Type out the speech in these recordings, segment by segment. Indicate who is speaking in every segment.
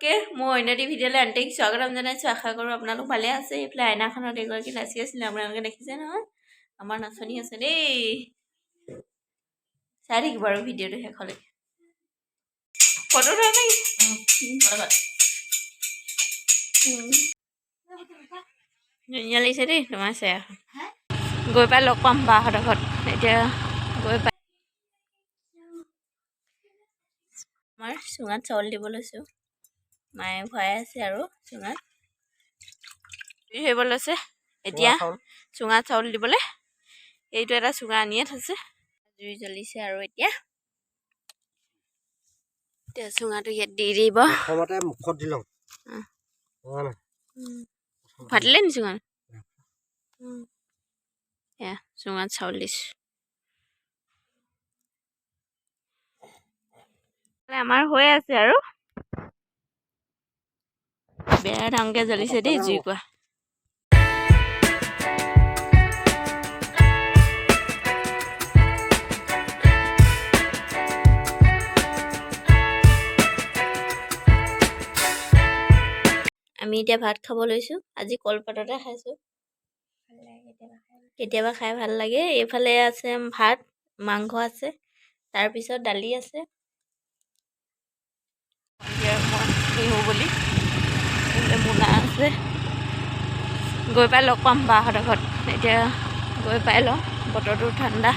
Speaker 1: পটককৈ মই অন্য এটি ভিডিঅ'লৈ আন্তৰিক স্বাগতম জনাইছোঁ। আশা কৰোঁ আপোনালোক ভালে আছে। এইফালে আইনাখনত এগৰাকী নাচি আছিলে, আপোনালোকে দেখিছে নহয়। আমাৰ নাচনি আছে দেই, চাই থাকিব আৰু ভিডিঅ'টো শেষলৈকে। ফটো ধৰা নাই ধুনীয়া লাগিছে দেই তোমাৰ চেয়াৰখন। গৈ পাই লগ পাম বাহঁতৰ ঘৰত। এতিয়া গৈ পাই আমাৰ চুঙাত চাউল দিব লৈছোঁ। মায়ে ভৰাই আছে আৰু চুঙাত ধৰিব লৈছে। এতিয়া চুঙাত চাউল দিবলৈ এইটো এটা চুঙা আনিয়ে থৈছে। জুই জ্বলিছে আৰু এতিয়া চুঙাটো ইয়াত দি দিব।
Speaker 2: মুখত দি লওঁ
Speaker 1: ফাটিলে নি চুঙাত? এয়া চুঙাত চাউল দিছোঁ। আমাৰ হৈ আছে আৰু বেয়া ডাঙৰকৈ জ্বলিছে দেই জুইকুৰা। আমি এতিয়া ভাত খাব লৈছোঁ। আজি কলপাততে খাইছোঁ। কেতিয়াবা খাই ভাল লাগে। এইফালে আছে ভাত, মাংস আছে, তাৰপিছত দালি আছে। বিহু বুলি মোনা আছে। গৈ পাই লগ পাম বাহঁতৰ ঘৰত। এতিয়া গৈ পাই লওঁ, বতৰটো ঠাণ্ডা।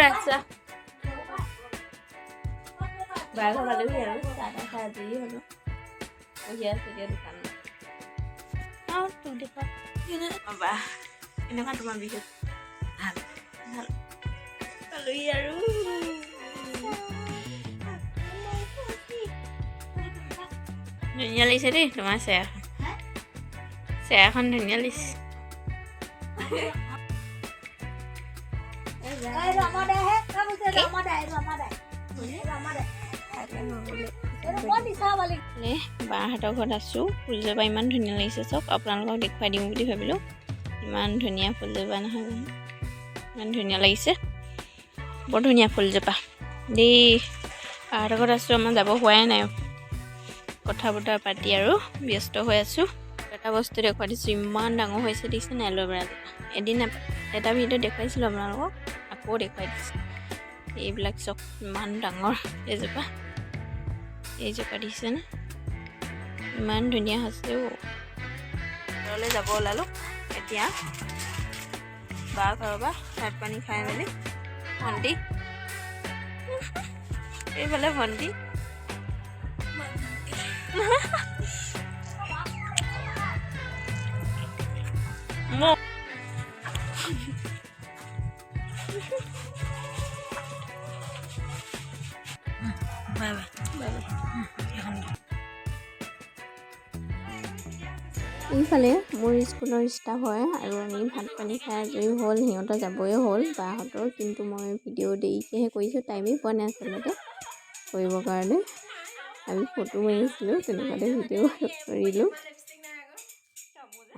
Speaker 1: ৰাস্তা বাঘ পালোহি আৰু চাহ তাহ খাই আজৰি হ'লো। বহি আছোঁ এতিয়া দোকানত। তোক দেখুৱা বাহ এনেকুৱা তোমাৰ বিহু ভাল ভাল পালোহি আৰু ধুনীয়া লাগিছে দেই তোমাৰ চেয়াৰখন। চেয়াৰখন ধুনীয়া লাগিছে। বাহঁতৰ ঘৰত আছোঁ। ফুলজোপা ইমান ধুনীয়া লাগিছে। চব আপোনালোকক দেখুৱাই দিওঁ বুলি ভাবিলোঁ। ইমান ধুনীয়া ফুলজোপা নহয় জানো, ইমান ধুনীয়া লাগিছে। বৰ ধুনীয়া ফুলজোপা দেই। বাহঁতৰ ঘৰত আছোঁ। আমাৰ যাব হোৱাই নাই, কথা বতৰা পাতি আৰু ব্যস্ত হৈ আছোঁ। এটা বস্তু দেখুৱাই দিছোঁ, ইমান ডাঙৰ হৈছে দেখিছে নাই এল'ভেৰাজোপা। এদিন এটা ভিডিঅ' দেখুৱাইছিলোঁ আপোনালোকক, আকৌ দেখুৱাই দিছোঁ। এইবিলাক চব ইমান ডাঙৰ এইজোপা দেখিছেনে, ইমান ধুনীয়া হৈছে। ঘৰলৈ যাব ওলালোঁ এতিয়া। বা ঘৰৰ পৰা ভাত পানী খাই মেলি ভণ্টি এইফালে ভণ্টি মোক এইফালে মোৰ স্কুলৰ ষ্টাফ হয় আৰু আমি ভাত পানী খাই আজৰি হ'ল। সিহঁতৰ যাবই হ'ল বাহঁতৰ, কিন্তু মই ভিডিঅ' দেৰিকৈহে কৰিছোঁ। টাইমেই পোৱা নাই আচলতে কৰিবৰ কাৰণে। আমি ফটো মাৰিছিলোঁ, তেনেকুৱাতে ভিডিঅ' কৰিলোঁ।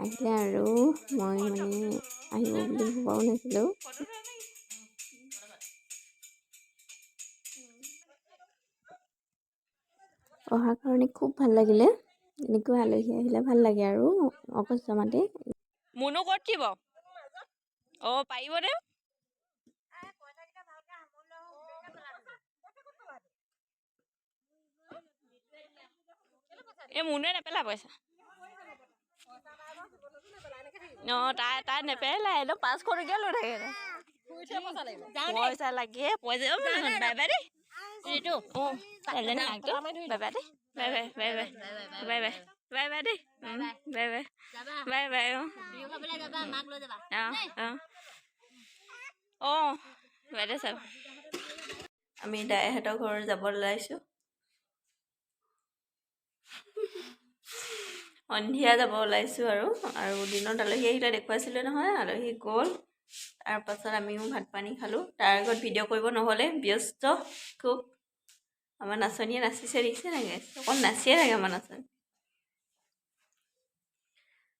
Speaker 1: আহিলে আৰু মই আহিব বুলি ভবাও নাছিলোঁ। অহাৰ কাৰণে খুব ভাল লাগিলে। এনেকৈ আলহী আহিলে ভাল লাগে আৰু অকস্মাতে। মুনু ক'ত দিব? অঁ পাৰিব দে। এই মুনুৱে নেপেলা পইচা। অঁ তাই নেপেলাই, একদম 500 টকীয়া লৈ থাকে। পইচা লাগে পইচা। বাই বাই দেই। বাই বাই দেই। বাই বাই বাই বাই দেই। Bye bye bye bye. অঁ বাইদেউ চাব। আমি দাইহঁতৰ ঘৰ যাব ওলাইছোঁ। সন্ধিয়া যাব ওলাইছোঁ আৰু দিনত আলহী আহিলে দেখুৱাইছিলোঁ নহয়, আলহী গ'ল। তাৰপাছত আমিও ভাত পানী খালোঁ। তাৰ আগত ভিডিঅ' কৰিব নহ'লে, ব্যস্ত খুব। আমাৰ নাচনীয়ে নাচিছে দেখিছে নাই? অকল নাচিয়ে থাকে আমাৰ নাচনী।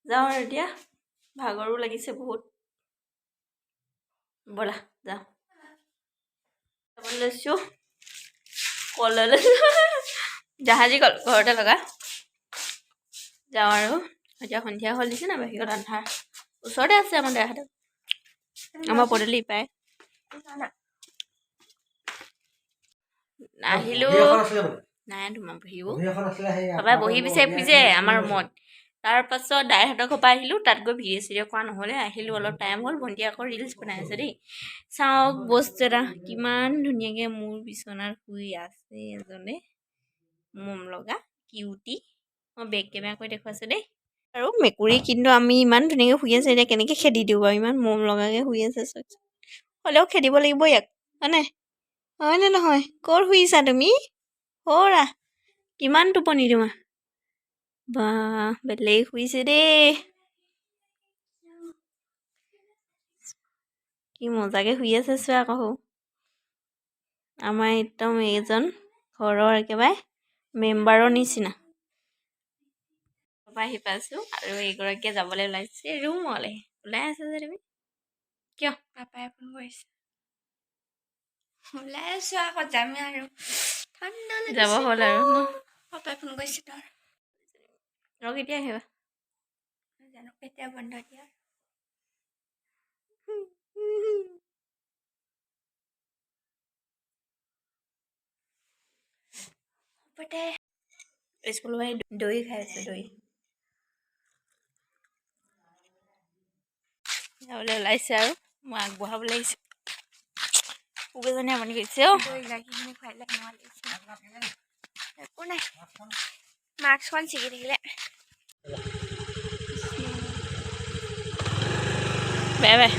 Speaker 1: যাওঁ আৰু এতিয়া, ভাগৰো লাগিছে বহুত। ব'লা যাওঁ। লৈছোঁ কল লৈছোঁ জাহাজী কল ঘৰতে লগা যাওঁ আৰু এতিয়া সন্ধিয়া হ'ল দিছে না বাহিৰত আন্ধাৰ ওচৰতে আছে আমাৰ দেহাহঁত আমাৰ পদূলি পায় আহিলোঁ নাই তোমাৰ বহিব সবাই বহি বিচাৰি ফুৰিছে আমাৰ ৰুমত তাৰপাছত দাইহঁতৰ ঘৰৰ পৰা আহিলোঁ তাত গৈ ভিডিঅ' চিডিঅ' কৰা নহ'লে আহিলোঁ অলপ টাইম হ'ল ভণ্টি আকৌ ৰিলচ বনাই আছে দেই চাওক বস্তু এটা কিমান ধুনীয়াকৈ মোৰ বিচনাত শুই আছে এজনে মম লগা কিউটি মই বেক কেমেৰা কৰি দেখুৱাইছোঁ দেই আৰু মেকুৰী কিন্তু আমি ইমান ধুনীয়াকৈ শুই আছে এতিয়া কেনেকৈ খেদি দিওঁ বাৰু ইমান মম লগাকৈ শুই আছে চব হ'লেও খেদিব লাগিব ইয়াক হয়নে নহয় ক'ত শুইছা তুমি হৰা কিমান টোপনি তোমাৰ বা বেলেগ শুইছে দেই কি মজাকৈ শুই আছে চোৱা আকৌ আমাৰ একদম এইজন ঘৰৰ একেবাৰে মেম্বাৰৰ নিচিনা আহি পাইছোঁ আৰু এইগৰাকীয়ে যাবলৈ ওলাইছে ৰুমলৈ ওলাই আছে যে তুমি কিয় পাপাই ফোন কৰিছে ওলাই আছোঁ আকৌ যামেই আৰু ঠাণ্ডা যাব হ'ল আৰু ন পাপাই ফোন কৰিছে তাৰ আৰু কেতিয়া আহিবা জানো কেতিয়া বন্ধ দিয়া স্কুলৰ পৰা দৈ খাই আছে দৈ যাবলৈ ওলাইছে আৰু মই আগবঢ়াব লাগিছে কুকুৰজনী আমনি কৰিছে অ একো নাই মাস্কখন ছিগি থাকিলে বাই বাই